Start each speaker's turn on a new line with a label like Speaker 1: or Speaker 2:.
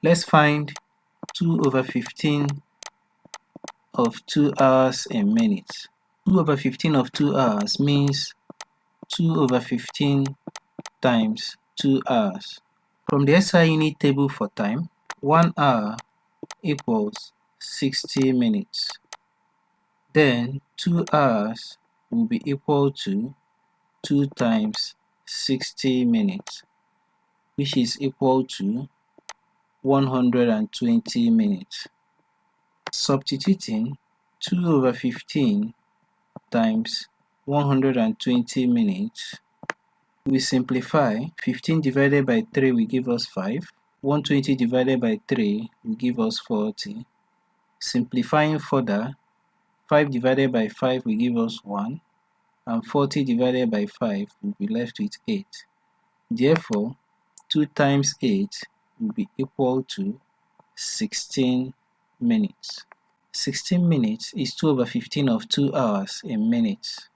Speaker 1: Let's find 2 over 15 of 2 hours in minutes. 2 over 15 of 2 hours means 2 over 15 times 2 hours. From the SI unit table for time, 1 hour equals 60 minutes. Then 2 hours will be equal to 2 times 60 minutes, which is equal to 120 minutes. Substituting 2 over 15 times 120 minutes, we simplify. 15 divided by 3 will give us 5. 120 divided by 3 will give us 40. Simplifying further, 5 divided by 5 will give us 1, and 40 divided by 5 will be left with 8. Therefore, 2 times 8 will be equal to 16 minutes. 16 minutes is 2 over 15 of 2 hours in minutes.